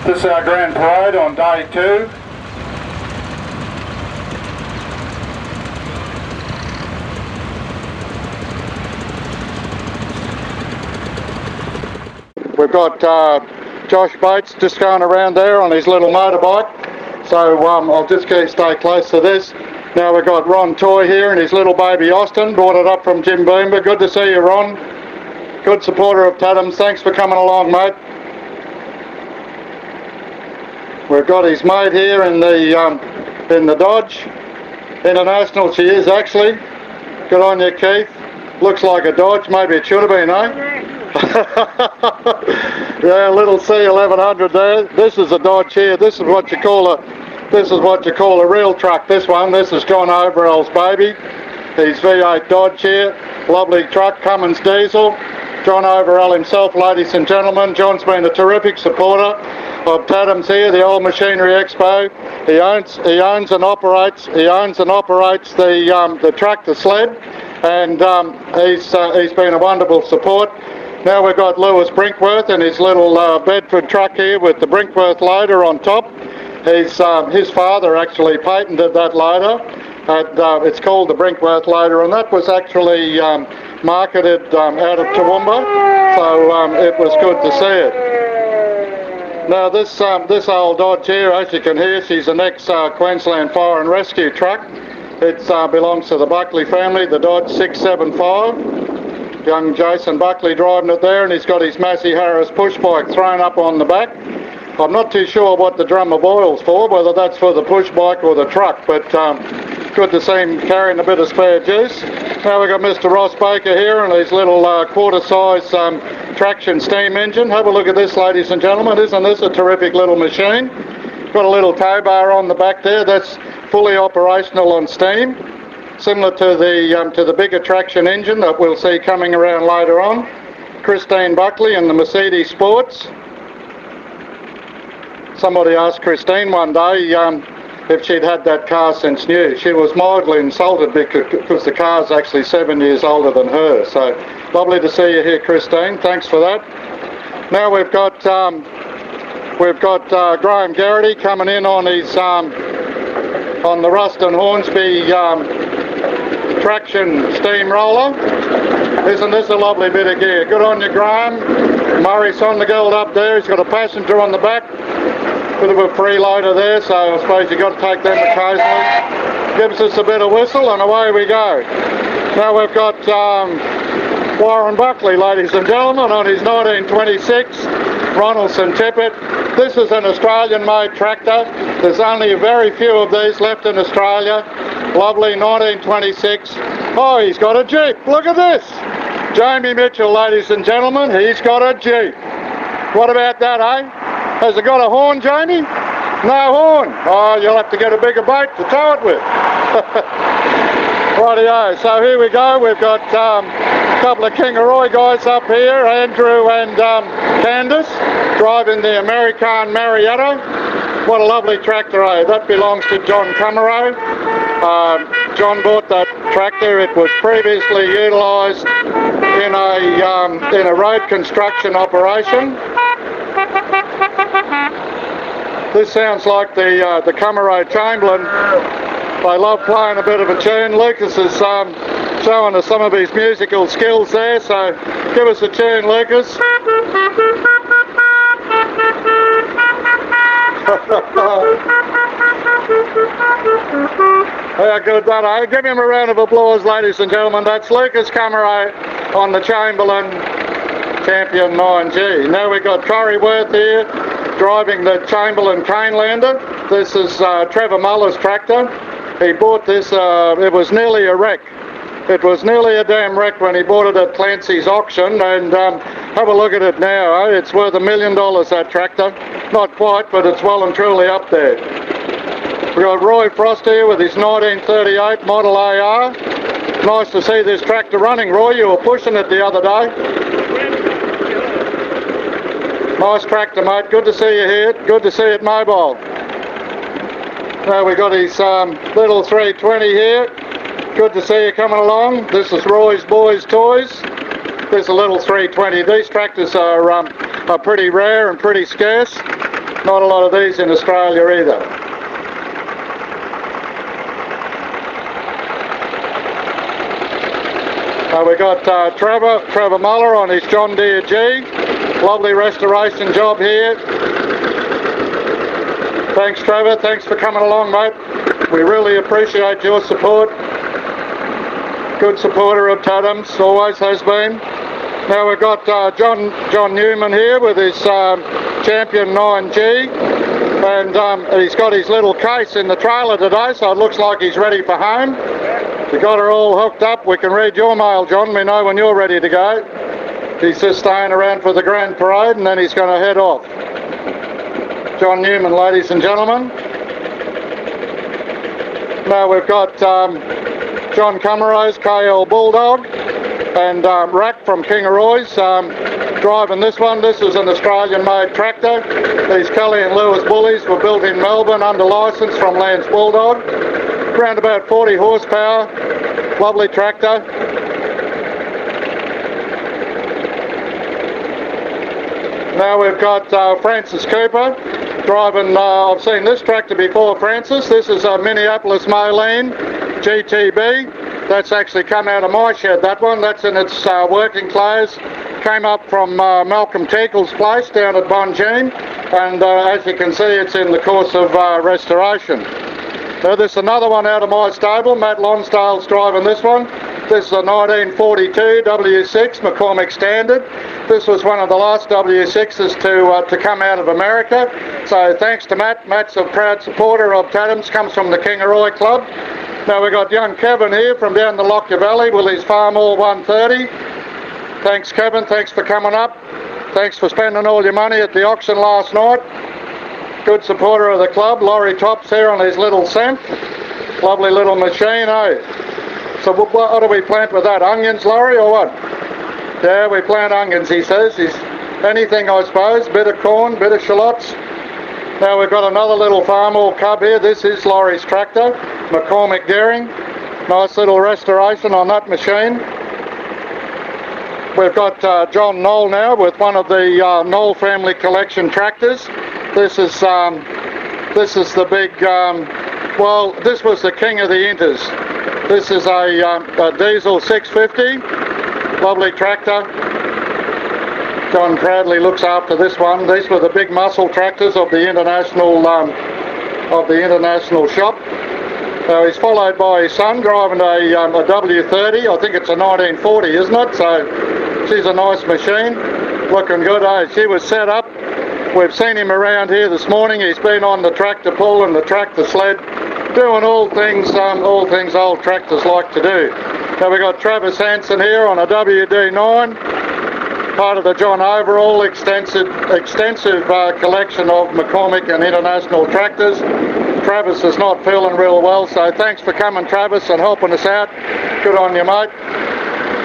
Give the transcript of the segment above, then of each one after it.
This is our grand parade on day 2. We've got Josh Bates just going around there on his little motorbike, so I'll just stay close to this. Now we've got Ron Toy here and his little baby Austin, brought it up from Jim Boomber. Good to see you, Ron. Good supporter of TADOMS. Thanks for coming along, mate. We've got his mate here in the Dodge. International she is, actually. Good on you, Keith. Looks like a Dodge. Maybe it should have been, eh? Yeah, little C1100 there. This is a Dodge here. This is what you call a real truck. This is John Overall's baby. His V8 Dodge here. Lovely truck, Cummins diesel. John Overall himself, ladies and gentlemen. John's been a terrific supporter of TADOMS here, the Old Machinery Expo. He owns and operates the tractor sled, and he's been a wonderful support. Now we've got Lewis Brinkworth and his little Bedford truck here with the Brinkworth loader on top. His father actually patented that loader. It's called the Brinkworth loader, and that was actually marketed out of Toowoomba, so it was good to see it. Now this old Dodge here, as you can hear, she's an ex-Queensland Fire and Rescue truck. It belongs to the Buckley family, the Dodge 675. Young Jason Buckley driving it there, and he's got his Massey Harris push bike thrown up on the back. I'm not too sure what the drum of oil's for, whether that's for the push bike or the truck, but good to see him carrying a bit of spare juice. Now we've got Mr. Ross Baker here and his little quarter-size traction steam engine. Have a look at this, ladies and gentlemen. Isn't this a terrific little machine? Got a little tow bar on the back there. That's fully operational on steam, similar to the bigger traction engine that we'll see coming around later on. Christine Buckley and the Mercedes Sports. Somebody asked Christine one day if she'd had that car since new. She was mildly insulted because the car's actually 7 years older than her. So lovely to see you here, Christine. Thanks for that. Now we've got Graham Garrity coming in on his on the Ruston Hornsby traction steamroller. Isn't this a lovely bit of gear? Good on you, Graham. Murray Sondergaard up there. He's got a passenger on the back. Bit of a freeloader there, so I suppose you've got to take them occasionally. Gives us a bit of whistle and away we go. Now we've got Warren Buckley, ladies and gentlemen, on his 1926 Ronaldson Tippet. This is an Australian-made tractor. There's only a very few of these left in Australia. Lovely 1926. Oh, he's got a Jeep. Look at this. Jamie Mitchell, ladies and gentlemen, he's got a Jeep. What about that, eh? Has it got a horn, Jamie? No horn. Oh, you'll have to get a bigger boat to tow it with. Rightio, so here we go. We've got a couple of Kingaroy guys up here, Andrew and Candace, driving the American Marietta. What a lovely tractor, eh? That belongs to John Cummerow. John bought that tractor. It was previously utilised in a road construction operation. This sounds like the Cummerow Chamberlain. They love playing a bit of a tune. Lucas is showing us some of his musical skills there, so give us a tune, Lucas. How good that, eh? Give him a round of applause, ladies and gentlemen. That's Lucas Cummerow on the Chamberlain Champion 9G. Now we've got Corey Worth here driving the Chamberlain Canelander. This is Trevor Muller's tractor. He bought this, it was nearly a wreck. It was nearly a damn wreck when he bought it at Clancy's auction, and have a look at it now, eh? It's worth $1 million, that tractor. Not quite, but it's well and truly up there. We've got Roy Frost here with his 1938 Model AR. Nice to see this tractor running, Roy. You were pushing it the other day. Nice tractor, mate. Good to see you here. Good to see it mobile. Now we've got his little 320 here. Good to see you coming along. This is Roy's Boys Toys. This is a little 320. These tractors are pretty rare and pretty scarce. Not a lot of these in Australia either. We've got Trevor Muller on his John Deere G. Lovely restoration job here. Thanks, Trevor. Thanks for coming along, mate. We really appreciate your support. Good supporter of TADOMS, always has been. Now we've got John Newman here with his Champion 9G, and he's got his little case in the trailer today, so it looks like he's ready for home. We got her all hooked up. We can read your mail, John. We know when you're ready to go. He's just staying around for the grand parade, and then he's going to head off. John Newman, ladies and gentlemen. Now we've got John Cummerose, KL Bulldog, and Rack from Kingaroy's driving this one. This is an Australian-made tractor. These Kelly and Lewis bullies were built in Melbourne under licence from Lance Bulldog. Around about 40 horsepower, lovely tractor. Now we've got Francis Cooper driving, I've seen this tractor before, Francis. This is a Minneapolis Moline GTB. That's actually come out of my shed, that one. That's in its working clothes. Came up from Malcolm Teagle's place down at Bonjean, and as you can see, it's in the course of restoration. Now there's another one out of my stable. Matt Lonsdale's driving this one. This is a 1942 W6 McCormick Standard. This was one of the last W6s to come out of America. So thanks to Matt. Matt's a proud supporter of TADOMS, comes from the Kingaroy Club. Now we've got young Kevin here from down the Lockyer Valley with his Farm All 130. Thanks, Kevin. Thanks for coming up. Thanks for spending all your money at the auction last night. Good supporter of the club. Laurie Tops here on his little cent. Lovely little machine, eh? So what do we plant with that? Onions, Laurie, or what? Yeah, we plant onions, he says. Anything, I suppose. Bit of corn, bit of shallots. Now we've got another little Farm All cub here. This is Laurie's tractor, McCormick Gearing. Nice little restoration on that machine. We've got John Knoll now with one of the Knoll family collection tractors. This is the big, well, this was the king of the Inters. This is a diesel 650, lovely tractor. John proudly looks after this one. These were the big muscle tractors of the international shop. He's followed by his son driving a W30. I think it's a 1940, isn't it? So she's a nice machine, looking good. She was set up. We've seen him around here this morning. He's been on the tractor pull and the tractor sled, doing all things old tractors like to do. Now we've got Travis Hanson here on a WD9, part of the John Overall extensive collection of McCormick and International tractors. Travis is not feeling real well, so thanks for coming, Travis, and helping us out. Good on you, mate.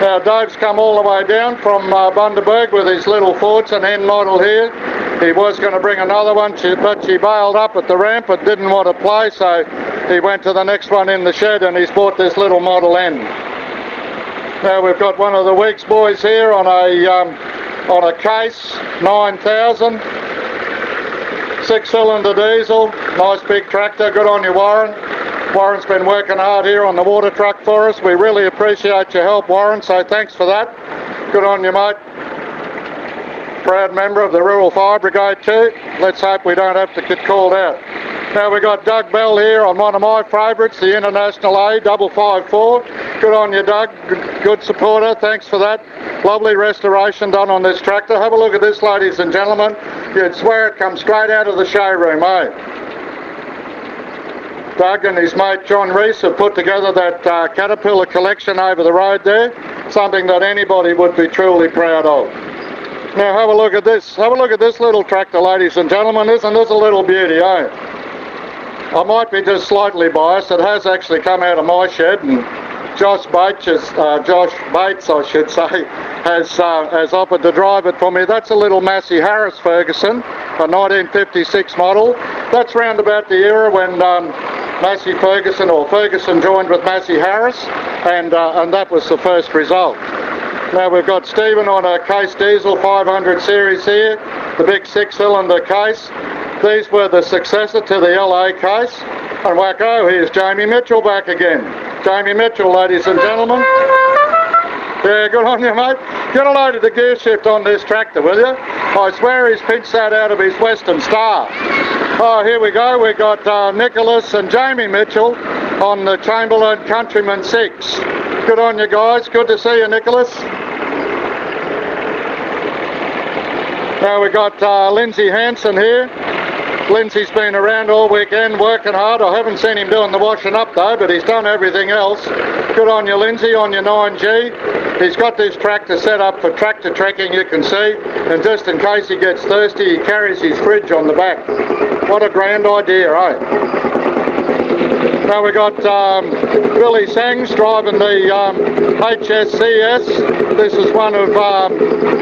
Now Dave's come all the way down from Bundaberg with his little Fordson N model here. He was going to bring another one, but she bailed up at the ramp and didn't want to play, so he went to the next one in the shed and he's bought this little Model N. Now we've got one of the Weeks boys here on a Case 9000, 6-cylinder diesel, nice big tractor. Good on you, Warren. Warren's been working hard here on the water truck for us. We really appreciate your help, Warren, so thanks for that. Good on you, mate. Proud member of the Rural Fire Brigade too. Let's hope we don't have to get called out. Now we've got Doug Bell here on one of my favourites, the International A 554. Good on you, Doug. Good supporter. Thanks for that. Lovely restoration done on this tractor. Have a look at this, ladies and gentlemen. You'd swear it comes straight out of the showroom, eh? Doug and his mate John Reese have put together that Caterpillar collection over the road there. Something that anybody would be truly proud of. Now have a look at this. Have a look at this little tractor, ladies and gentlemen. Isn't this a little beauty, eh? I might be just slightly biased. It has actually come out of my shed, and Josh Bates, I should say, has offered to drive it for me. That's a little Massey Harris Ferguson, a 1956 model. That's round about the era when Massey Ferguson, or Ferguson, joined with Massey Harris, and that was the first result. Now we've got Stephen on a Case Diesel 500 series here, the big 6-cylinder Case. These were the successor to the LA case. And wacko, here's Jamie Mitchell back again. Jamie Mitchell, ladies and gentlemen. Yeah, good on you, mate. Get a load of the gear shift on this tractor, will you? I swear he's pinched that out of his Western Star. Oh, here we go. We've got Nicholas and Jamie Mitchell on the Chamberlain Countryman 6. Good on you, guys. Good to see you, Nicholas. Now we've got Lindsay Hanson here. Lindsay's been around all weekend working hard. I haven't seen him doing the washing up though, but he's done everything else. Good on you, Lindsay, on your 9G. He's got this tractor set up for tractor trekking, you can see, and just in case he gets thirsty, he carries his fridge on the back. What a grand idea, eh? Now we've got Billy Sangs driving the HSCS. This is one of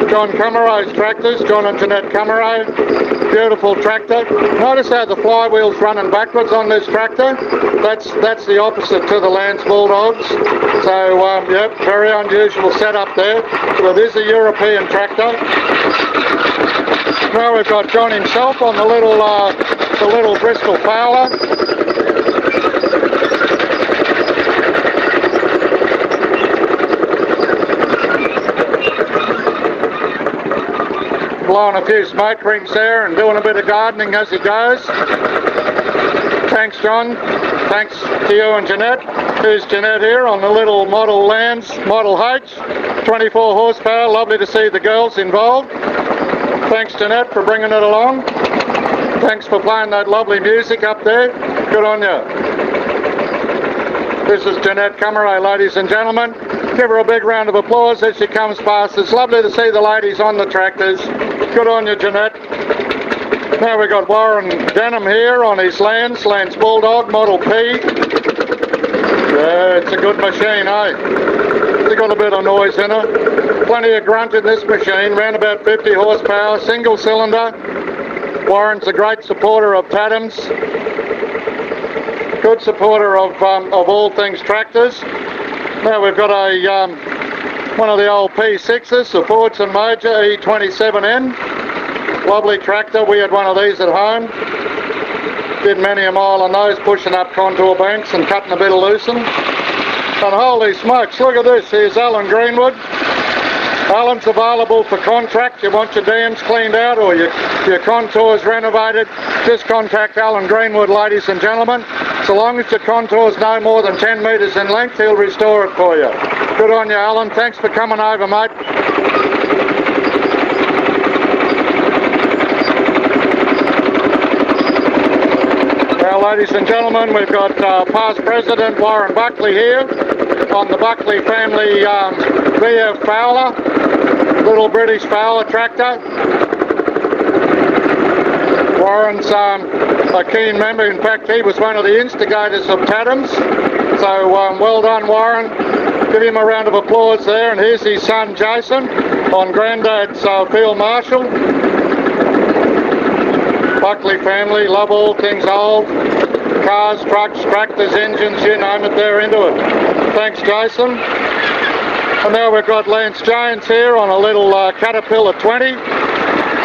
John Camaro's tractors, John and Jeanette Camaro. Beautiful tractor. Notice how the flywheel's running backwards on this tractor. That's the opposite to the Lance Bulldogs. So, yep, very unusual setup there. So it is a European tractor. Now we've got John himself on the little Bristol Fowler. Blowing a few smoke rings there and doing a bit of gardening as he goes. Thanks, John. Thanks to you and Jeanette. Here's Jeanette here on the little Model Lands Model H. 24 horsepower. Lovely to see the girls involved. Thanks, Jeanette, for bringing it along. Thanks for playing that lovely music up there. Good on you. This is Jeanette Camaro, ladies and gentlemen. Give her a big round of applause as she comes past. It's lovely to see the ladies on the tractors. Good on you, Jeanette. Now we've got Warren Denham here on his Lance Bulldog Model P. Yeah, it's a good machine, eh? It's got a bit of noise in it. Plenty of grunt in this machine, around about 50 horsepower, single cylinder. Warren's a great supporter of TADOMS. Good supporter of all things tractors. Now we've got one of the old P6s, the Fordson Major E27N. Lovely tractor. We had one of these at home. Did many a mile on those, pushing up contour banks and cutting a bit of loosen. And holy smokes, look at this. Here's Alan Greenwood. Alan's available for contract. You want your dams cleaned out or your contours renovated, just contact Alan Greenwood, ladies and gentlemen. So long as your contour's no more than 10 metres in length, he'll restore it for you. Good on you, Alan. Thanks for coming over, mate. Now, ladies and gentlemen, we've got past President Warren Buckley here on the Buckley family VF Fowler, little British Fowler tractor. Warren's a keen member. In fact, he was one of the instigators of TADOMS. So well done, Warren. Give him a round of applause there. And here's his son, Jason, on Granddad's Field Marshal. Buckley family, love all things old. Cars, trucks, tractors, engines, you name it, they're into it. Thanks, Jason. And now we've got Lance Jones here on a little Caterpillar 20.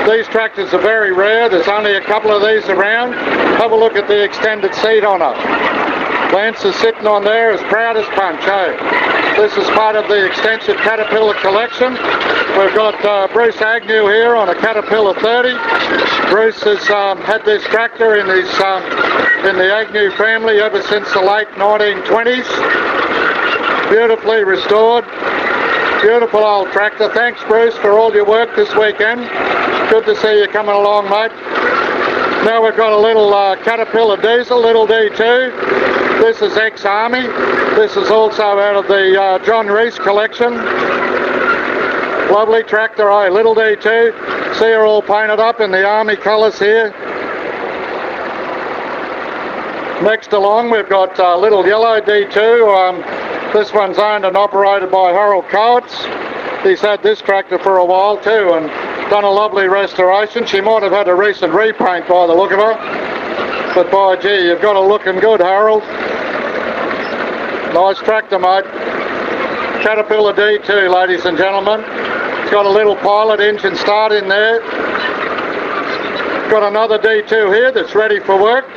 These tractors are very rare. There's only a couple of these around. Have a look at the extended seat on it. Lance is sitting on there as proud as punch, eh? This is part of the extensive Caterpillar collection. We've got Bruce Agnew here on a Caterpillar 30. Bruce has had this tractor in the Agnew family ever since the late 1920s. Beautifully restored. Beautiful old tractor. Thanks, Bruce, for all your work this weekend. Good to see you coming along, mate. Now we've got a little Caterpillar diesel, little D2. This is ex-Army. This is also out of the John Reese collection. Lovely tractor, eh? Little D2. See her all painted up in the Army colours here. Next along we've got little yellow D2. This one's owned and operated by Harold Coates. He's had this tractor for a while too and done a lovely restoration. She might have had a recent repaint by the look of her. But by gee, you've got her looking good, Harold. Nice tractor, mate. Caterpillar D2, ladies and gentlemen. It's got a little pilot engine start in there. Got another D2 here that's ready for work.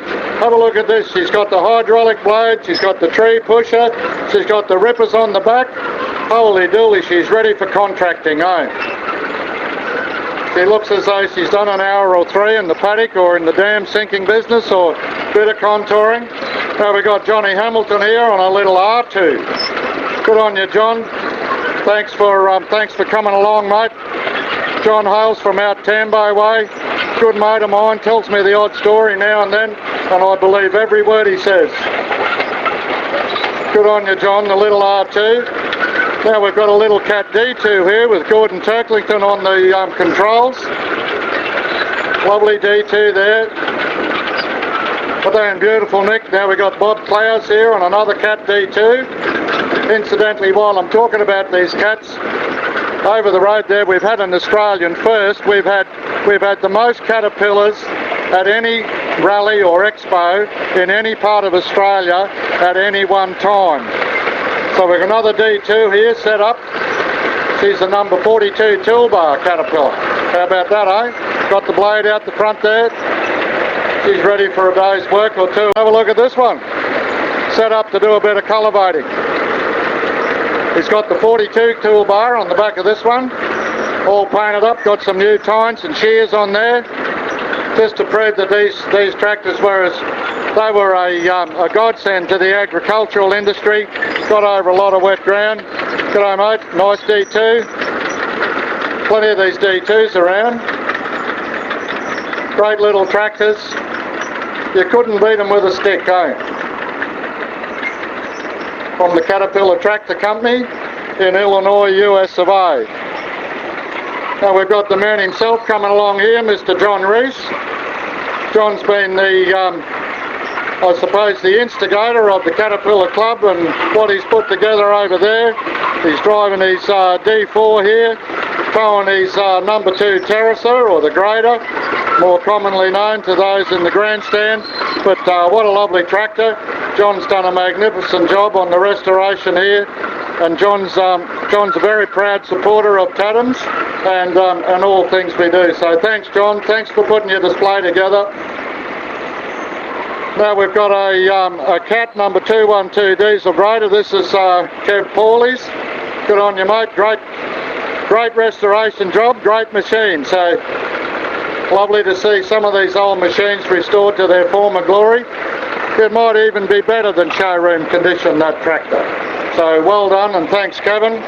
Have a look at this. She's got the hydraulic blade, she's got the tree pusher, she's got the rippers on the back. Holy dooly, she's ready for contracting, eh? She looks as though she's done an hour or three in the paddock or in the dam sinking business or a bit of contouring. Now we've got Johnny Hamilton here on a little R2. Good on you, John. Thanks for coming along, mate. John hails from out Tambo way. Good mate of mine, tells me the odd story now and then, and I believe every word he says. Good on you, John, the little R2. Now we've got a little Cat D2 here with Gordon Turklington on the controls. Lovely D2 there. But then beautiful, Nick. Now we've got Bob Clowes here on another Cat D2. Incidentally, while I'm talking about these cats, over the road there we've had an Australian first. We've had the most caterpillars at any rally or expo in any part of Australia at any one time. So we've got another D2 here set up. She's the number 42 toolbar caterpillar. How about that, eh? Got the blade out the front there. She's ready for a day's work or two. Have a look at this one. Set up to do a bit of cultivating. He's got the 42 toolbar on the back of this one. All painted up, got some new tines and shears on there. Just to prove that these tractors were a godsend to the agricultural industry. Got over a lot of wet ground. G'day mate, nice D2. Plenty of these D2s around. Great little tractors. You couldn't beat them with a stick, eh? From the Caterpillar Tractor Company in Illinois, US of A. Now we've got the man himself coming along here, Mr. John Reese. John's been I suppose the instigator of the Caterpillar Club and what he's put together over there. He's driving his D4 here, towing his number 2 terracer or the grader, more commonly known to those in the grandstand. But what a lovely tractor. John's done a magnificent job on the restoration here, and John's a very proud supporter of TADOMS and all things we do. So thanks, John. Thanks for putting your display together. Now we've got a Cat number 212 diesel grader. This is Kev Pawley's. Good on you, mate. Great restoration job, great machine. So lovely to see some of these old machines restored to their former glory. It might even be better than showroom condition, that tractor. So well done, and thanks, Kevin.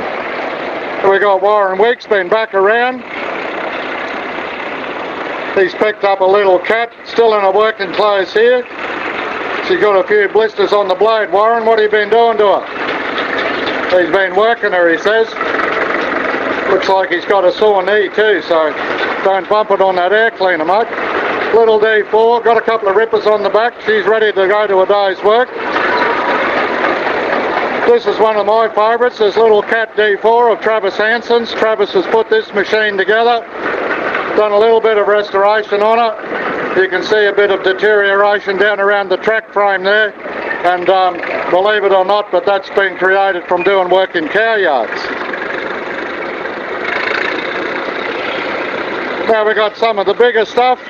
We got Warren Weeks been back around. He's picked up a little Cat, still in her working clothes here. She's got a few blisters on the blade. Warren, what have you been doing to her? He's been working her, he says. Looks like he's got a sore knee too, so don't bump it on that air cleaner, mate. Little D4, got a couple of rippers on the back. She's ready to go to a day's work. This is one of my favourites, this little Cat D4 of Travis Hanson's. Travis has put this machine together, done a little bit of restoration on it. You can see a bit of deterioration down around the track frame there, and believe it or not, but that's been created from doing work in cow yards. Now we've got some of the bigger stuff.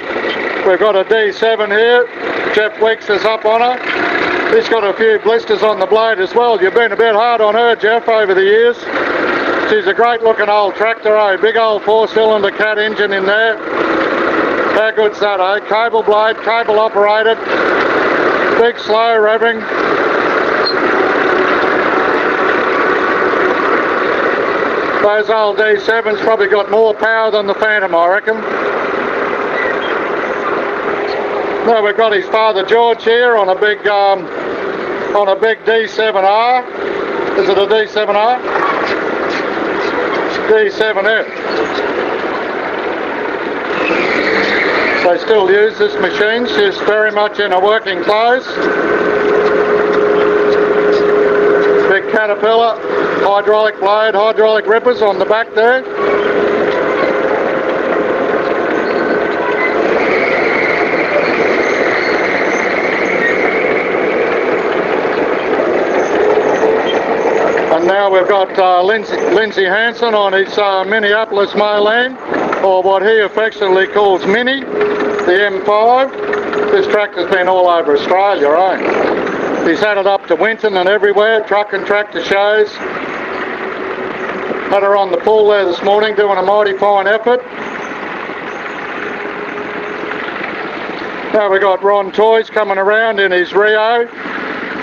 We've got a D7 here. Jeff Weeks is up on her. He's got a few blisters on the blade as well. You've been a bit hard on her, Jeff, over the years. She's a great looking old tractor, eh? Big old 4-cylinder Cat engine in there. How good's that, eh? Cable blade, cable operated. Big slow revving. Those old D7s probably got more power than the Phantom, I reckon. Now we've got his father George here on a big D7R. Is it a D7R? D7F. They still use this machine. She's very much in her working clothes. Big Caterpillar, hydraulic blade, hydraulic rippers on the back there. And now we've got Lindsay Hanson on his Minneapolis Moline, or what he affectionately calls Minnie. the M5. This tractor's been all over Australia, eh? He's had it up to Winton and everywhere, truck and tractor shows. Had her on the pool there this morning doing a mighty fine effort. Now we've got Ron Toys coming around in his Rio.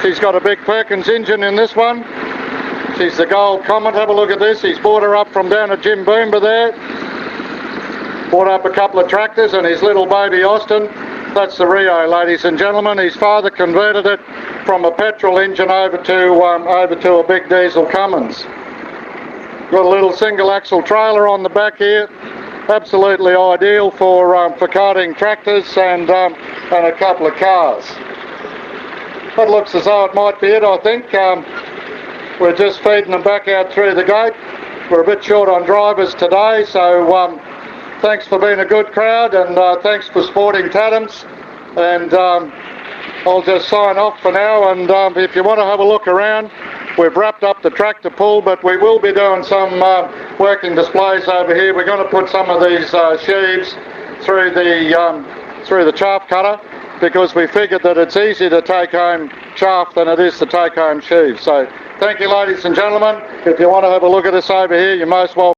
She's got a big Perkins engine in this one. She's the Gold Comet. Have a look at this. He's bought her up from down at Jim Boomba there. Bought up a couple of tractors and his little baby Austin. That's the Rio, ladies and gentlemen. His father converted it from a petrol engine over to a big diesel Cummins. Got a little single axle trailer on the back here. Absolutely ideal for carting tractors and a couple of cars. That looks as though it might be it, I think. We're just feeding them back out through the gate. We're a bit short on drivers today, so thanks for being a good crowd and thanks for supporting TADOMS. And I'll just sign off for now, and if you want to have a look around, we've wrapped up the tractor pull, but we will be doing some working displays over here. We're going to put some of these sheaves through the chaff cutter, because we figured that it's easier to take home chaff than it is to take home sheaves. So thank you, ladies and gentlemen. If you want to have a look at us over here, you're most welcome.